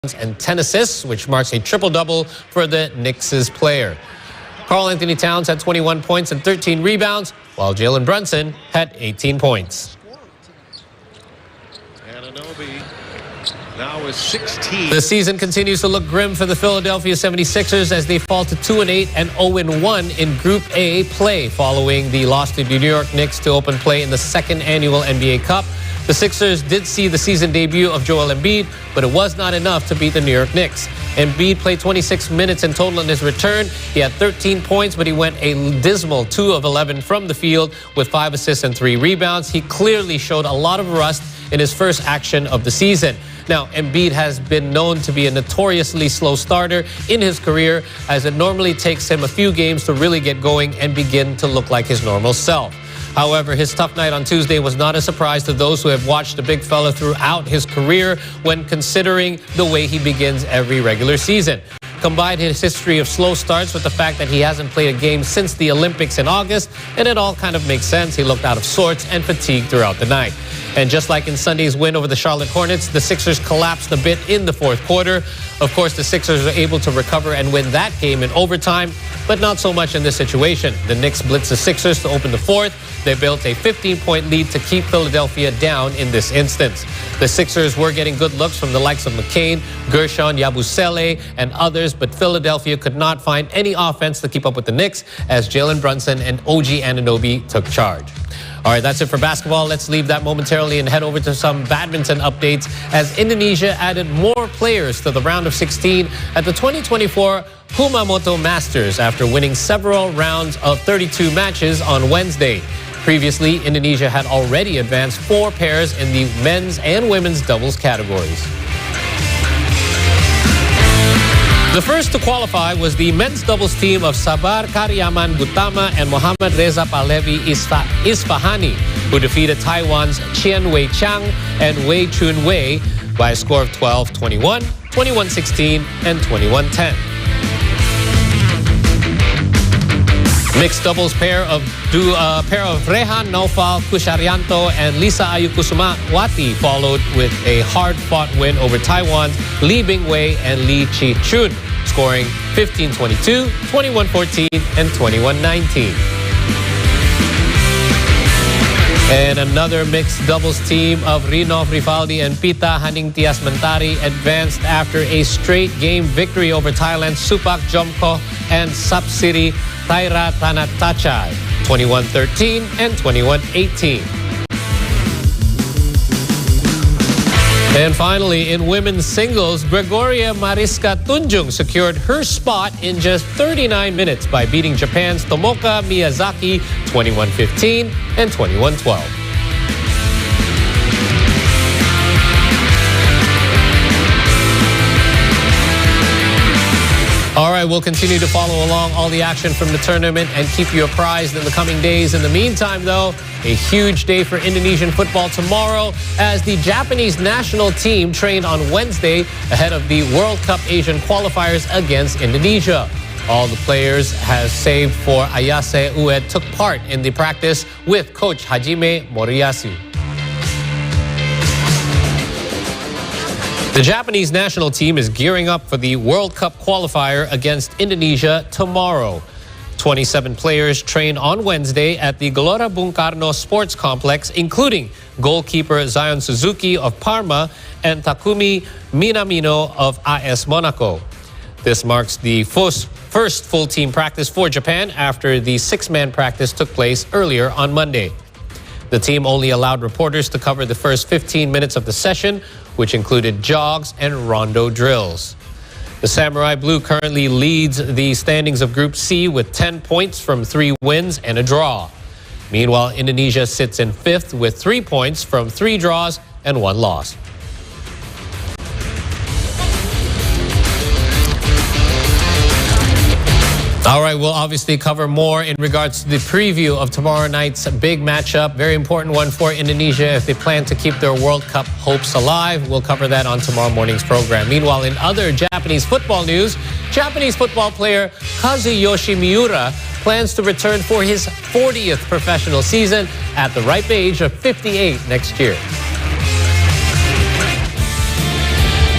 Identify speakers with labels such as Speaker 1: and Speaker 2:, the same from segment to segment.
Speaker 1: and 10 assists, which marks a triple-double for the Knicks' player. Karl Anthony Towns had 21 points and 13 rebounds, while Jalen Brunson had 18 points.
Speaker 2: Anunoby now is 16.
Speaker 1: The season continues to look grim for the Philadelphia 76ers as they fall to 2-8 and 0-1 in Group A play following the loss to the New York Knicks to open play in the second annual NBA Cup. The Sixers did see the season debut of Joel Embiid, but it was not enough to beat the New York Knicks. Embiid played 26 minutes in total in his return. He had 13 points, but he went a dismal 2 of 11 from the field with 5 assists and 3 rebounds. He clearly showed a lot of rust in his first action of the season. Now, Embiid has been known to be a notoriously slow starter in his career, as it normally takes him a few games to really get going and begin to look like his normal self. However, his tough night on Tuesday was not a surprise to those who have watched the big fella throughout his career when considering the way he begins every regular season. Combine his history of slow starts with the fact that he hasn't played a game since the Olympics in August, and it all kind of makes sense. He looked out of sorts and fatigued throughout the night. And just like in Sunday's win over the Charlotte Hornets, the Sixers collapsed a bit in the fourth quarter. Of course, the Sixers were able to recover and win that game in overtime, but not so much in this situation. The Knicks blitzed the Sixers to open the fourth. They built a 15-point lead to keep Philadelphia down in this instance. The Sixers were getting good looks from the likes of McCain, Gershon, Yabusele, and others, but Philadelphia could not find any offense to keep up with the Knicks as Jalen Brunson and OG Anunoby took charge. All right, that's it for basketball. Let's leave that momentarily and head over to some badminton updates as Indonesia added more players to the round of 16 at the 2024 Kumamoto Masters after winning several rounds of 32 matches on Wednesday. Previously, Indonesia had already advanced 4 pairs in the men's and women's doubles categories. The first to qualify was the men's doubles team of Sabar Karyaman Gutama and Mohammad Reza Pahlavi Isfahani, who defeated Taiwan's Qian Wei Chang and Wei Chun Wei by a score of 12-21, 21-16, and 21-10. Mixed doubles pair of Rehan Naufal Kusharyanto and Lisa Ayukusuma Wati followed with a hard-fought win over Taiwan's Li Bingwei and Li Chi-chun, scoring 15-22, 21-14, and 21-19. And another mixed doubles team of Rinov Rifaldi and Pita Haningtias Mentari advanced after a straight game victory over Thailand's Supak Jomko and Sapsiri Taira Tanatachai, 21-13 and 21-18. And finally, in women's singles, Gregoria Mariska Tunjung secured her spot in just 39 minutes by beating Japan's Tomoka Miyazaki 21-15 and 21-12. All right, we'll continue to follow along all the action from the tournament and keep you apprised in the coming days. In the meantime, though, a huge day for Indonesian football tomorrow as the Japanese national team trained on Wednesday ahead of the World Cup Asian qualifiers against Indonesia. All the players, has saved for Ayase Ued, took part in the practice with coach Hajime Moriyasu. The Japanese national team is gearing up for the World Cup qualifier against Indonesia tomorrow. 27 players trained on Wednesday at the Gelora Bung Karno Sports Complex, including goalkeeper Zion Suzuki of Parma and Takumi Minamino of AS Monaco. This marks the first full team practice for Japan after the 6-man practice took place earlier on Monday. The team only allowed reporters to cover the first 15 minutes of the session, which included jogs and rondo drills. The Samurai Blue currently leads the standings of Group C with 10 points from 3 wins and a draw. Meanwhile, Indonesia sits in 5th with 3 points from 3 draws and 1 loss. All right, we'll obviously cover more in regards to the preview of tomorrow night's big matchup. Very important one for Indonesia if they plan to keep their World Cup hopes alive. We'll cover that on tomorrow morning's program. Meanwhile, in other Japanese football news, Japanese football player Kazuyoshi Miura plans to return for his 40th professional season at the ripe age of 58 next year.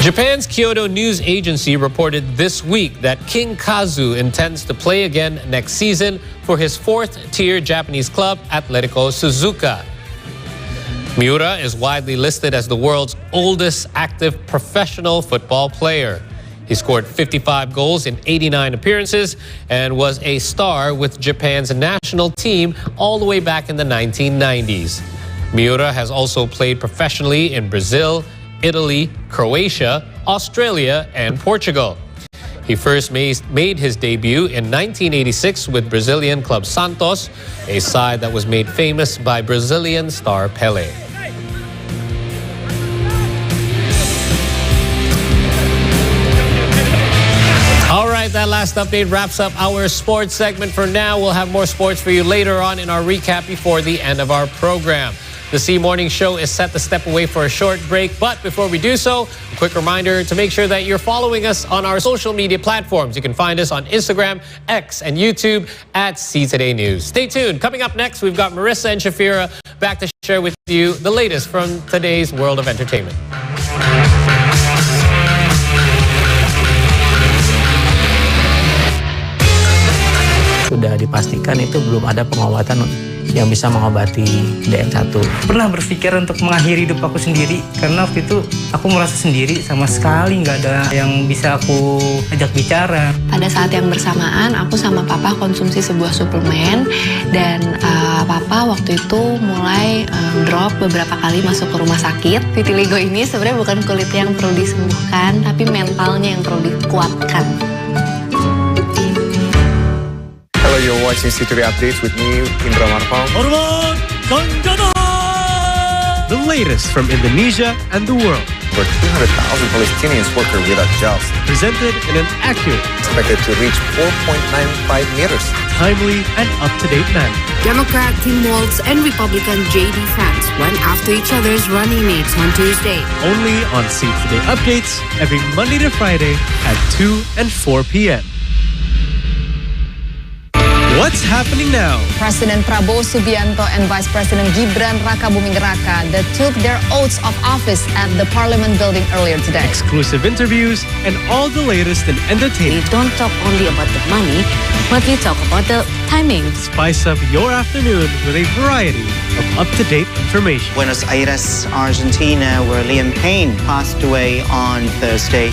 Speaker 1: Japan's Kyoto News Agency reported this week that King Kazu intends to play again next season for his fourth-tier Japanese club, Atletico Suzuka. Miura is widely listed as the world's oldest active professional football player. He scored 55 goals in 89 appearances and was a star with Japan's national team all the way back in the 1990s. Miura has also played professionally in Brazil, Italy, Croatia, Australia, and Portugal. He first made his debut in 1986 with Brazilian club Santos, a side that was made famous by Brazilian star Pelé. All right, that last update wraps up our sports segment for now. We'll have more sports for you later on in our recap before the end of our program. The C Morning Show is set to step away for a short break, but before we do so, a quick reminder to make sure that you're following us on our social media platforms. You can find us on Instagram, X, and YouTube at C Today News. Stay tuned. Coming up next, we've got Marissa and Shafira back to share with you the latest from today's world of entertainment.
Speaker 3: Sudah dipastikan itu belum ada pengobatan yang bisa mengobati DM1. Pernah berpikir untuk mengakhiri hidup aku sendiri karena waktu itu aku merasa sendiri, sama sekali nggak ada yang bisa aku ajak bicara.
Speaker 4: Pada saat yang bersamaan aku sama papa konsumsi sebuah suplemen dan papa waktu itu mulai drop beberapa kali masuk ke rumah sakit. Vitiligo ini sebenarnya bukan kulit yang perlu disembuhkan tapi mentalnya yang perlu dikuatkan.
Speaker 5: Hello, you're watching C3 Updates with me, Indra Marpal.
Speaker 6: The latest from Indonesia and the world.
Speaker 5: Over 200,000 Palestinians workers without jobs.
Speaker 6: Presented in an accurate,
Speaker 5: Expected to reach 4.95 meters.
Speaker 6: timely, and up-to-date manner.
Speaker 7: Democrat Tim Walz and Republican J.D. Vance went after each other's running mates on Tuesday.
Speaker 6: Only on C3 Updates every Monday to Friday at 2 and 4 p.m. What's happening now?
Speaker 8: President Prabowo Subianto and Vice President Gibran Rakabuming Raka that took their oaths of office at the Parliament building earlier today.
Speaker 6: Exclusive interviews and all the latest in
Speaker 7: We
Speaker 6: entertainment.
Speaker 7: don't talk only about the money, but we talk about the timing.
Speaker 6: Spice up your afternoon with a variety of up-to-date information.
Speaker 9: Buenos Aires, Argentina, where Liam Payne passed away on Thursday.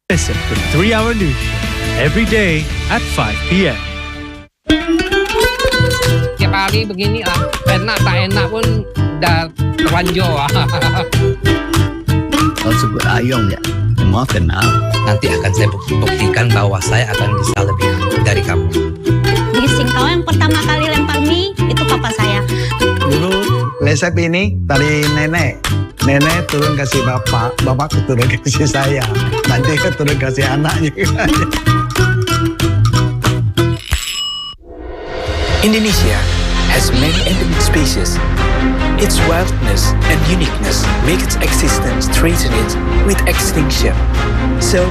Speaker 6: Listen for the 3-hour news show every day at 5 p.m.
Speaker 10: Tiap hari begini lah, enak tak enak pun dah terlanjur lah.
Speaker 3: Kau sebut Ayong ya? Semua kenal.
Speaker 10: Nanti akan saya buktikan bahwa saya akan bisa lebih dari kamu.
Speaker 7: Di Singkau yang pertama kali lempar mie, itu papa saya.
Speaker 11: Dulu resep ini dari nenek. Nenek turun kasih bapak, bapak turun kasih saya. Nanti turun kasih anaknya.
Speaker 12: Indonesia has many endemic species. Its wildness and uniqueness make its existence threatened with extinction. So,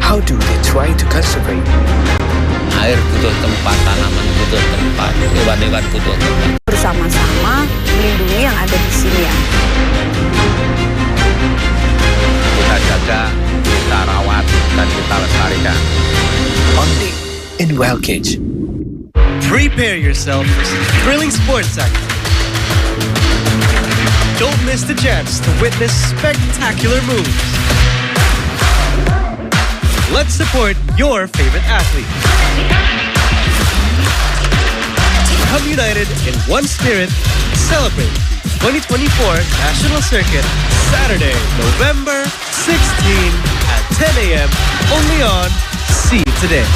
Speaker 12: how do they try to conserve?
Speaker 10: Air butuh tempat, tanaman butuh tempat, hewan-hewan butuh tempat.
Speaker 7: Bersama-sama melindungi yang ada di sini ya.
Speaker 10: Kita jaga, kita rawat, dan kita lestarikan.
Speaker 12: Only in Wild Cage.
Speaker 6: Prepare yourself for some thrilling sports action. Don't miss the chance to witness spectacular moves. Let's support your favorite athlete. Come united in one spirit, celebrate the 2024 National Circuit, Saturday, November 16 at 10 a.m. only on C Today.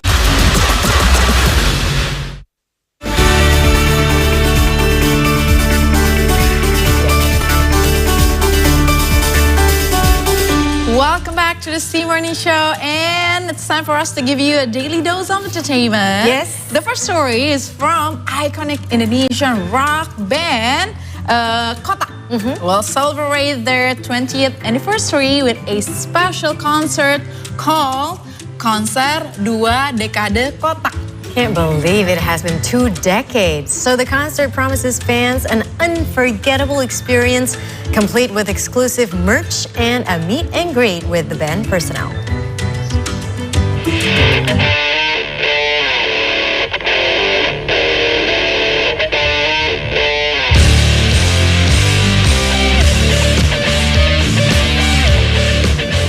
Speaker 8: Welcome back to the C Morning Show, and it's time for us to give you a daily dose of entertainment.
Speaker 7: Yes.
Speaker 8: The first story is from iconic Indonesian rock band Kotak. Will celebrate their 20th anniversary with a special concert called Konser 2 Dekade Kotak.
Speaker 13: Can't believe it has been 2 decades. So the concert promises fans an unforgettable experience, complete with exclusive merch and a meet and greet with the band personnel.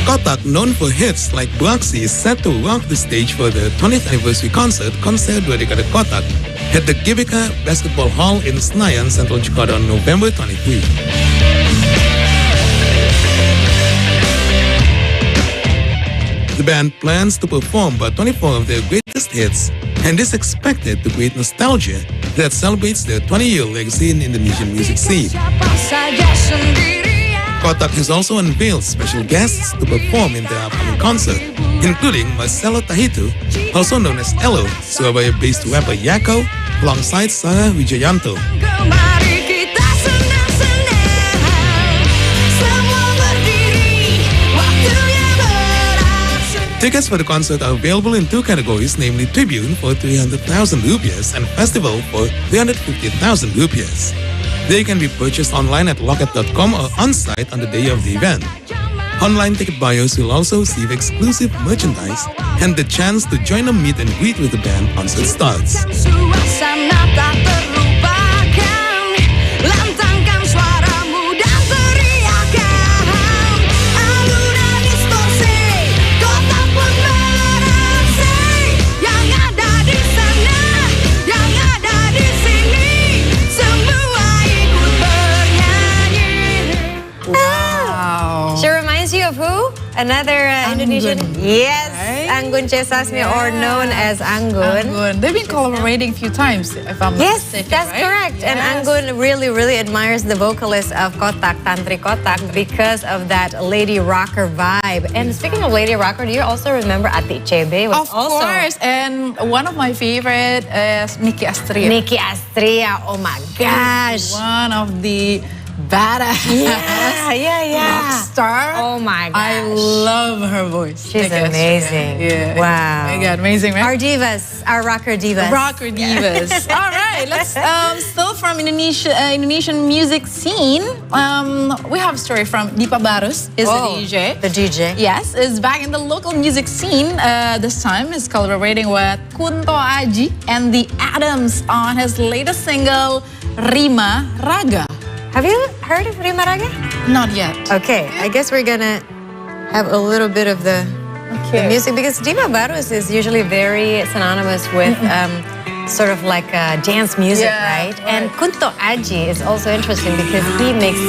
Speaker 14: Kotak, known for hits like Buaksi, is set to rock the stage for the 20th anniversary concert, Konser 2 Dekade Kotak, at the Gbk Basketball Hall in Senayan, Central Jakarta on November 23. The band plans to perform about 24 of their greatest hits and is expected to create nostalgia that celebrates their 20-year legacy in Indonesian music scene. Kotak has also unveiled special guests to perform in their upcoming concert, including Marcelo Tahitu, also known as Elo, Surabaya-based rapper Yako, alongside Sarah Wijayanto. Tickets for the concert are available in 2 categories, namely Tribune for 300,000 rupiahs and Festival for 350,000 rupiahs. They can be purchased online at locket.com or on-site on the day of the event. Online ticket buyers will also receive exclusive merchandise and the chance to join a meet and greet with the band once it starts.
Speaker 13: Another Indonesian, yes, right? Anggun C. Sasmi, or known as Anggun.
Speaker 8: They've been collaborating a few times, if I'm not mistaken.
Speaker 13: Yes, that's
Speaker 8: right?
Speaker 13: correct. Yes. And Anggun really admires the vocalist of Kotak, Tantri Kotak, because of that lady rocker vibe. And speaking of lady rocker, do you also remember Ati CB?
Speaker 8: Of course, and one of my favorite is Nicky Astria.
Speaker 13: Nicky Astria, oh my gosh.
Speaker 8: One of the badass rock star.
Speaker 13: Oh my gosh.
Speaker 8: I love her voice.
Speaker 13: She's amazing.
Speaker 8: Yeah.
Speaker 13: Wow.
Speaker 8: Oh my God, amazing, right?
Speaker 13: Our divas, our rocker divas.
Speaker 8: Rocker divas. All right, let's still from Indonesian music scene. We have a story from Dipa Barus, is the DJ.
Speaker 13: The DJ.
Speaker 8: Yes, is back in the local music scene. This time is collaborating with Kunto Aji and the Adams on his latest single, Rima Raga.
Speaker 13: Have you heard of Rima Raga?
Speaker 8: Not yet.
Speaker 13: Okay, I guess we're gonna have a little bit of the music, because Dipa Barus is usually very synonymous with sort of like dance music, right? And Kunto Aji is also interesting because he makes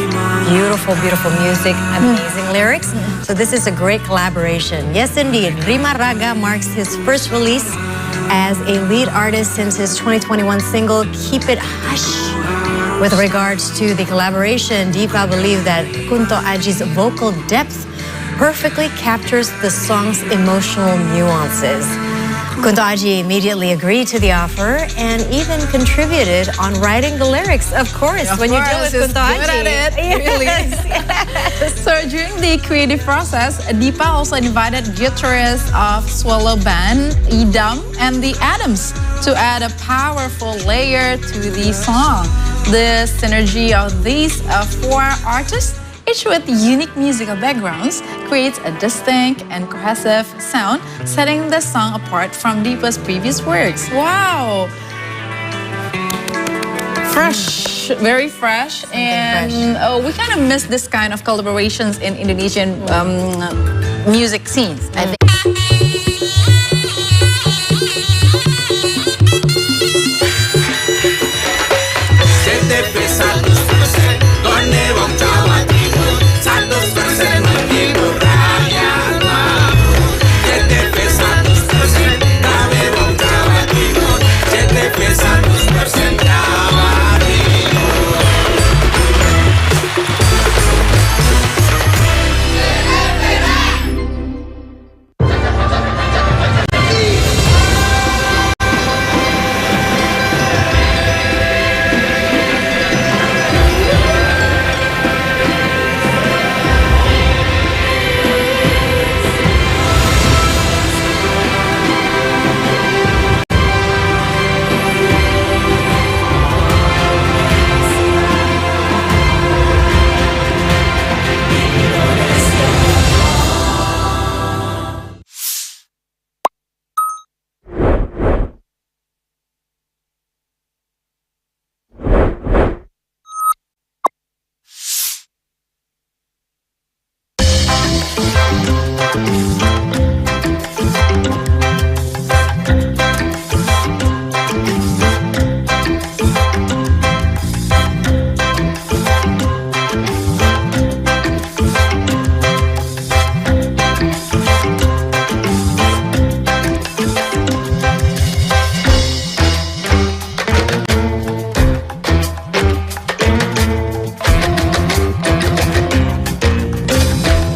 Speaker 13: beautiful music, amazing lyrics. So this is a great collaboration. Yes, indeed. Rima Raga marks his first release as a lead artist since his 2021 single, Keep It Hush. With regards to the collaboration, Dipa believed that Kunto Aji's vocal depth perfectly captures the song's emotional nuances. Kunto Aji immediately agreed to the offer and even contributed on writing the lyrics, of course, when you deal with Kunto Aji.
Speaker 8: Good at it, really. Yes. So during the creative process, Dipa also invited guitarist of Swallow Band, Idam, and the Adams to add a powerful layer to the song. The synergy of these 4 artists, each with unique musical backgrounds, creates a distinct and cohesive sound, setting the song apart from Dipa's previous works. Wow! Fresh, very fresh, and we kind of miss this kind of collaborations in Indonesian music scenes, I think.